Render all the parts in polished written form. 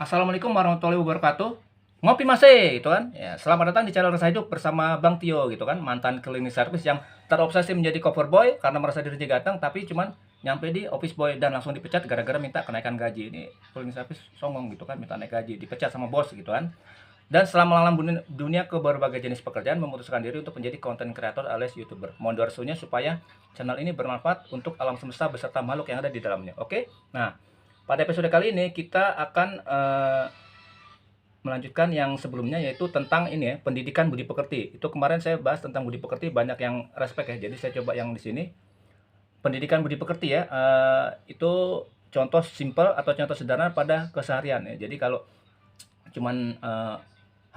Assalamualaikum warahmatullahi wabarakatuh. Ngopi masih, gitu kan. Ya, selamat datang di channel Resah Hidup bersama Bang Tio, gitu kan. Mantan cleaning service yang terobsesi menjadi cover boy karena merasa dirinya ganteng, tapi cuman nyampe di office boy dan langsung dipecat gara-gara minta kenaikan gaji. Ini cleaning service songong, gitu kan, minta naik gaji, dipecat sama bos, gitu kan. Dan setelah melalang dunia ke berbagai jenis pekerjaan, memutuskan diri untuk menjadi content creator alias YouTuber. Mohon doa restunya supaya channel ini bermanfaat untuk alam semesta beserta makhluk yang ada di dalamnya. Oke? Nah, pada episode kali ini kita akan melanjutkan yang sebelumnya, yaitu tentang ini ya, pendidikan budi pekerti. Itu kemarin saya bahas tentang budi pekerti, banyak yang respect ya. Jadi saya coba yang di sini pendidikan budi pekerti ya. Itu contoh simple atau contoh sederhana pada keseharian ya. Jadi kalau cuman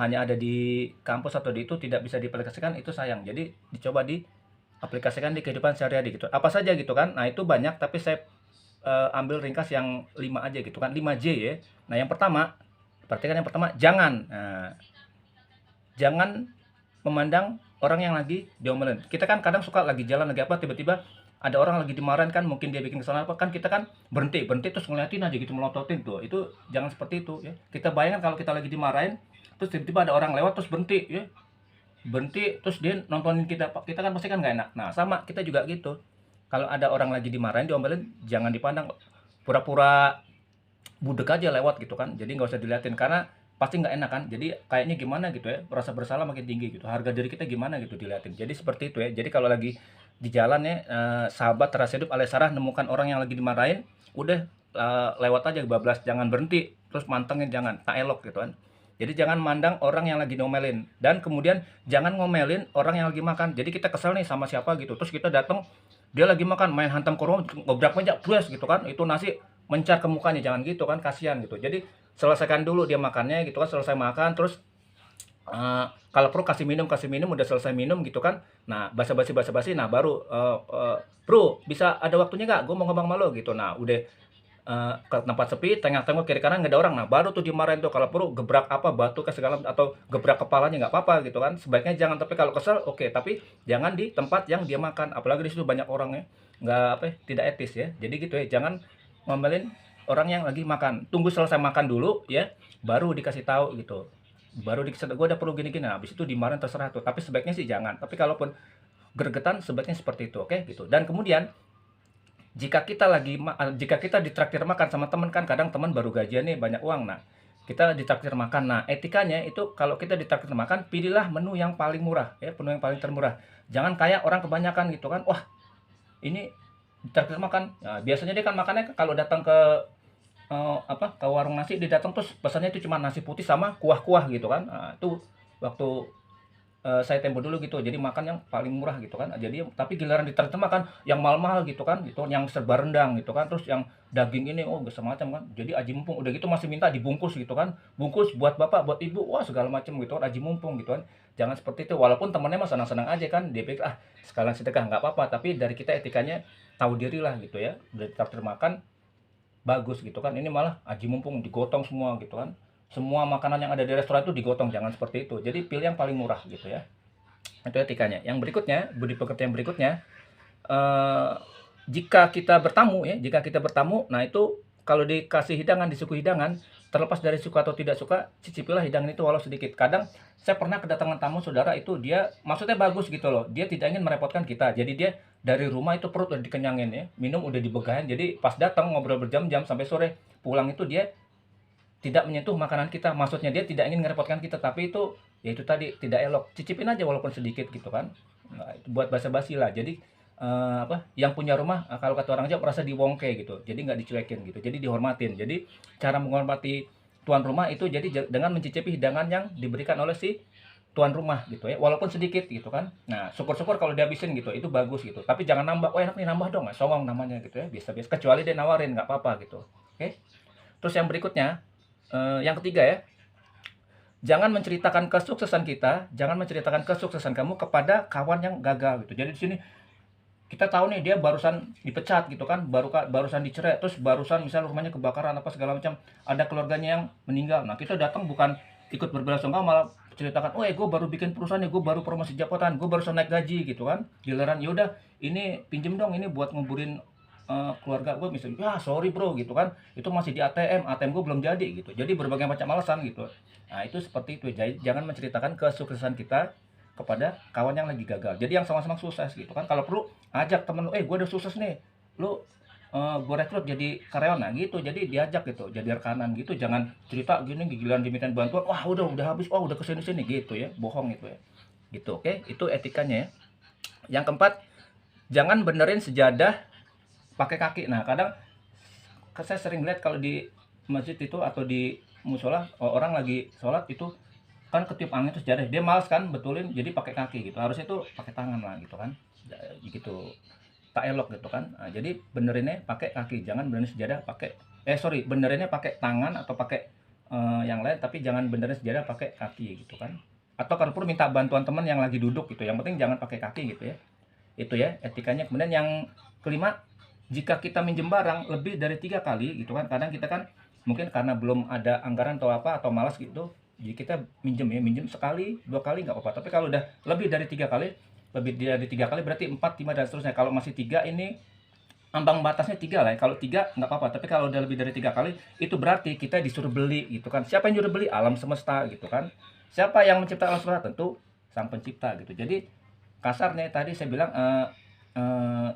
hanya ada di kampus atau di itu tidak bisa diaplikasikan, itu sayang. Jadi dicoba diaplikasikan di kehidupan sehari-hari gitu. Apa saja gitu kan. Nah, itu banyak tapi saya ambil ringkas yang 5 aja gitu kan. 5J ya. Nah, yang pertama, perhatikan yang pertama, jangan. Nah, jangan memandang orang yang lagi diomelin. Kita kan kadang suka lagi jalan lagi apa, tiba-tiba ada orang lagi dimarahin kan, mungkin dia bikin kesalahan apa kan, kita kan berhenti berhenti terus ngeliatin aja gitu, melototin tuh. Itu jangan seperti itu ya. Kita bayangkan kalau kita lagi dimarahin, terus tiba-tiba ada orang lewat terus berhenti ya, berhenti terus dia nontonin kita, kita kan pasti kan nggak enak. Nah, sama kita juga gitu. Kalau ada orang lagi dimarahin, diomelin, jangan dipandang, pura-pura budek aja lewat gitu kan, jadi nggak usah diliatin karena pasti nggak enak kan. Jadi kayaknya gimana gitu ya, rasa bersalah makin tinggi gitu, harga diri kita gimana gitu diliatin. Jadi seperti itu ya. Jadi kalau lagi di jalan ya, sahabat terasa hidup alias Sarah nemukan orang yang lagi dimarahin, udah lewat aja bablas, jangan berhenti terus mantengin, jangan tak elok gitu kan. Jadi jangan mandang orang yang lagi ngomelin, dan kemudian jangan ngomelin orang yang lagi makan. Jadi kita kesel nih sama siapa gitu, terus kita datang, dia lagi makan, main hantam ke rumah, ngobrak meja, plus gitu kan, itu nasi mencar ke mukanya, jangan gitu kan, kasihan gitu. Jadi selesaikan dulu dia makannya gitu kan, selesai makan terus kalau perlu kasih minum, udah selesai minum gitu kan. Nah, basa-basi, nah baru bro bisa ada waktunya nggak, gue mau ngomong sama lo gitu. Nah, udah ke tempat sepi, tengok-tengok kiri kanan nggak ada orang, nah baru tuh dimarahin tuh. Kalau perlu gebrak apa batu ke segala, atau gebrak kepalanya, nggak apa-apa gitu kan. Sebaiknya jangan, tapi kalau kesel oke, tapi jangan di tempat yang dia makan, apalagi di situ banyak orang ya, nggak apa ya, tidak etis ya. Jadi gitu ya, jangan ngomelin orang yang lagi makan, tunggu selesai makan dulu ya, baru dikasih tahu gitu, baru dikasih tahu gue udah perlu gini-gini. Nah, habis itu dimarahin terserah tuh, tapi sebaiknya sih jangan. Tapi kalaupun gregetan, sebaiknya seperti itu, oke gitu. Dan kemudian jika kita ditraktir makan sama teman, kan kadang teman baru gajian nih, banyak uang, nah kita ditraktir makan. Nah, etikanya itu kalau kita ditraktir makan, pilihlah menu yang paling murah ya, menu yang paling termurah. Jangan kayak orang kebanyakan gitu kan, wah ini ditraktir makan. Nah, biasanya dia kan makannya kalau datang ke ke warung nasi, dia datang terus pesannya itu cuma nasi putih sama kuah-kuah gitu kan. Nah, itu waktu saya tempo dulu gitu, jadi makan yang paling murah gitu kan. Jadi tapi giliran ditraktir makan yang mahal-mahal gitu kan, gitu, yang serba rendang gitu kan, terus yang daging ini oh macam kan. Jadi aji mumpung, udah gitu masih minta dibungkus gitu kan, bungkus buat bapak, buat ibu, wah segala macam gitu kan, aji mumpung gitu kan. Jangan seperti itu, walaupun temennya mah senang-senang aja kan, dia pikir ah sekalian sedekah nggak apa-apa, tapi dari kita etikanya tahu diri lah gitu ya. Udah ditraktir makan bagus gitu kan, ini malah aji mumpung digotong semua gitu kan. Semua makanan yang ada di restoran itu digotong, jangan seperti itu. Jadi pilih yang paling murah gitu ya. Itu etikanya. Yang berikutnya, budi pekerti yang berikutnya, eh, jika kita bertamu ya, jika kita bertamu, nah itu kalau dikasih hidangan, disuguhi hidangan, terlepas dari suka atau tidak suka, cicipilah hidangan itu walau sedikit. Kadang saya pernah kedatangan tamu saudara, itu dia maksudnya bagus gitu loh, dia tidak ingin merepotkan kita, jadi dia dari rumah itu perut udah dikenyangin ya, minum udah dibegahin, jadi pas datang ngobrol berjam-jam sampai sore, pulang itu dia tidak menyentuh makanan kita, maksudnya dia tidak ingin merepotkan kita, tapi itu ya itu tadi tidak elok, cicipin aja walaupun sedikit gitu kan. Nah, itu buat basa-basi lah. Jadi yang punya rumah, kalau kata orang Jawa, merasa diwongke gitu, jadi nggak dicuekin gitu, jadi dihormatin. Jadi cara menghormati tuan rumah itu jadi dengan mencicipi hidangan yang diberikan oleh si tuan rumah gitu ya, walaupun sedikit gitu kan. Nah, syukur-syukur kalau dihabisin gitu, itu bagus gitu, tapi jangan nambah, oh enak nih nambah dong, songong namanya gitu ya, biasa-biasa, kecuali dia nawarin nggak apa-apa gitu, oke. Terus yang berikutnya, yang ketiga ya, jangan menceritakan kesuksesan kita, jangan menceritakan kesuksesan kamu kepada kawan yang gagal gitu. Jadi di sini kita tahu nih dia barusan dipecat gitu kan, barusan dicerai, terus barusan misal rumahnya kebakaran apa segala macam, ada keluarganya yang meninggal. Nah, kita datang bukan ikut berbelasungkawa, malah ceritakan, oh gue baru bikin perusahaan nih, gue baru promosi jabatan, gue barusan naik gaji gitu kan. Giliran yaudah ini pinjem dong, ini buat nguburin keluarga gue misalnya, "Ya sorry bro," gitu kan, "itu masih di ATM, ATM gue belum jadi," gitu. Jadi berbagai macam alasan gitu. Nah itu seperti itu, jadi jangan menceritakan kesuksesan kita kepada kawan yang lagi gagal. Jadi yang sama-sama sukses gitu kan, kalau perlu ajak temen lu, "Eh gue udah sukses nih, lu gue rekrut jadi karyawan," nah gitu. Jadi diajak gitu, jadi rekanan gitu, jangan cerita gini giliran dimintain bantuan, "Wah udah habis, wah udah kesini sini," gitu ya, bohong itu ya. Gitu, oke? Itu etikanya ya. Yang keempat, jangan benerin sejadah pakai kaki. Nah, kadang saya sering lihat kalau di masjid itu atau di musola orang lagi sholat itu kan ketiup angin terus sejadah. Dia males kan betulin jadi pakai kaki gitu. Harusnya itu pakai tangan lah gitu kan. Gitu. Tak elok gitu kan. Nah, jadi benerinnya pakai kaki, jangan benerin sejadah pakai sorry, benerinnya pakai tangan atau pakai yang lain tapi jangan benerin sejadah pakai kaki gitu kan. Atau kalau perlu minta bantuan teman yang lagi duduk gitu. Yang penting jangan pakai kaki gitu ya. Itu ya etikanya. Kemudian yang kelima, jika kita minjem barang lebih dari 3 kali gitu kan, kadang kita kan mungkin karena belum ada anggaran atau apa atau malas gitu, jadi kita minjem sekali 2 kali nggak apa-apa. Tapi kalau udah lebih dari 3 kali berarti 4 5 dan seterusnya. Kalau masih 3 ini ambang batasnya 3 lah ya. Kalau 3 nggak apa-apa, tapi kalau udah lebih dari 3 kali itu berarti kita disuruh beli gitu kan. Siapa yang nyuruh beli? Alam semesta gitu kan. Siapa yang mencipta alam semesta? Tentu sang pencipta gitu. Jadi kasarnya tadi saya bilang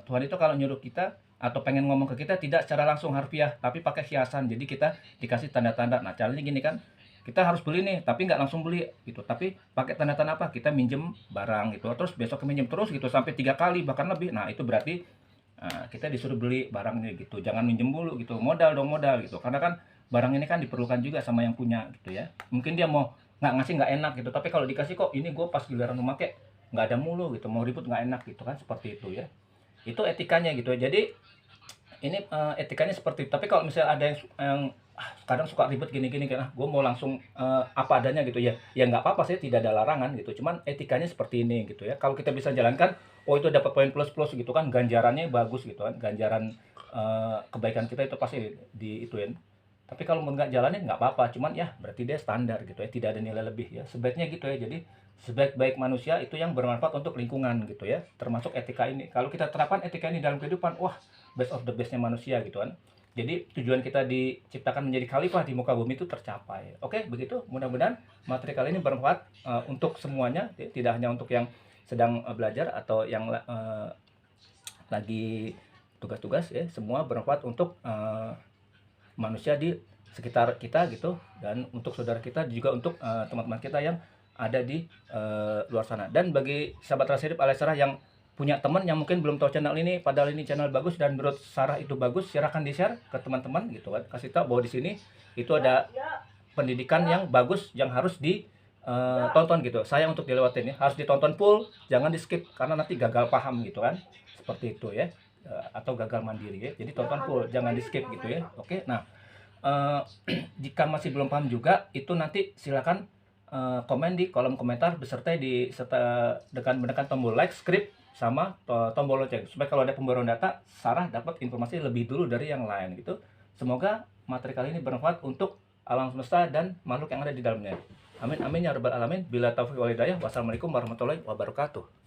Tuhan itu kalau nyuruh kita atau pengen ngomong ke kita tidak secara langsung harfiah tapi pakai hiasan, jadi kita dikasih tanda-tanda. Nah caranya gini kan, kita harus beli nih tapi nggak langsung beli gitu, tapi pakai tanda-tanda apa, kita minjem barang gitu terus besok minjem terus gitu sampai 3 kali bahkan lebih. Nah itu berarti kita disuruh beli barangnya gitu. Jangan minjem dulu gitu, modal dong, modal gitu, karena kan barang ini kan diperlukan juga sama yang punya gitu ya. Mungkin dia mau nggak ngasih nggak enak gitu, tapi kalau dikasih kok ini gue pas giliran memakai nggak ada mulu gitu, mau ribut nggak enak gitu kan, seperti itu ya. Itu etikanya gitu ya. Jadi ini etikanya seperti itu. Tapi kalau misalnya ada yang kadang suka ribet gini-gini kan, gue mau langsung apa adanya gitu ya. Ya nggak apa-apa sih, tidak ada larangan gitu. Cuman etikanya seperti ini gitu ya. Kalau kita bisa jalankan, oh itu dapat poin plus-plus gitu kan, ganjarannya bagus gitu kan. Ganjaran kebaikan kita itu pasti di ituin. Tapi kalau mau nggak jalanin nggak apa-apa, cuman ya berarti dia standar gitu ya, tidak ada nilai lebih ya. Sebaiknya gitu ya. Jadi sebaik-baik manusia itu yang bermanfaat untuk lingkungan gitu ya. Termasuk etika ini. Kalau kita terapkan etika ini dalam kehidupan, wah best of the bestnya manusia gitu kan. Jadi tujuan kita diciptakan menjadi khalifah di muka bumi itu tercapai. Oke, begitu. Mudah-mudahan materi kali ini bermanfaat untuk semuanya, tidak hanya untuk yang sedang belajar atau yang lagi tugas-tugas ya. Semua bermanfaat untuk manusia di sekitar kita gitu, dan untuk saudara kita juga, untuk teman-teman kita yang ada di luar sana. Dan bagi sahabat Rasidip alias Sarah yang punya teman yang mungkin belum tahu channel ini, padahal ini channel bagus dan menurut Sarah itu bagus, silahkan di share ke teman-teman gitu kan. Kasih tahu bahwa di sini itu ada pendidikan yang bagus yang harus ditonton gitu. Saya untuk dilewatin ya, harus ditonton full, jangan di skip karena nanti gagal paham gitu kan. Seperti itu ya. Atau gagal mandiri ya. Jadi tonton full, jangan di skip gitu ya. Oke. Nah, jika masih belum paham juga, itu nanti silakan komen di kolom komentar beserta dengan menekan tombol like, subscribe sama tombol lonceng supaya kalau ada pembaruan data Sarah dapat informasi lebih dulu dari yang lain gitu. Semoga materi kali ini bermanfaat untuk alam semesta dan makhluk yang ada di dalamnya. Amin amin ya rabbal alamin. Bila taufiq wal hidayah. Wassalamualaikum warahmatullahi wabarakatuh.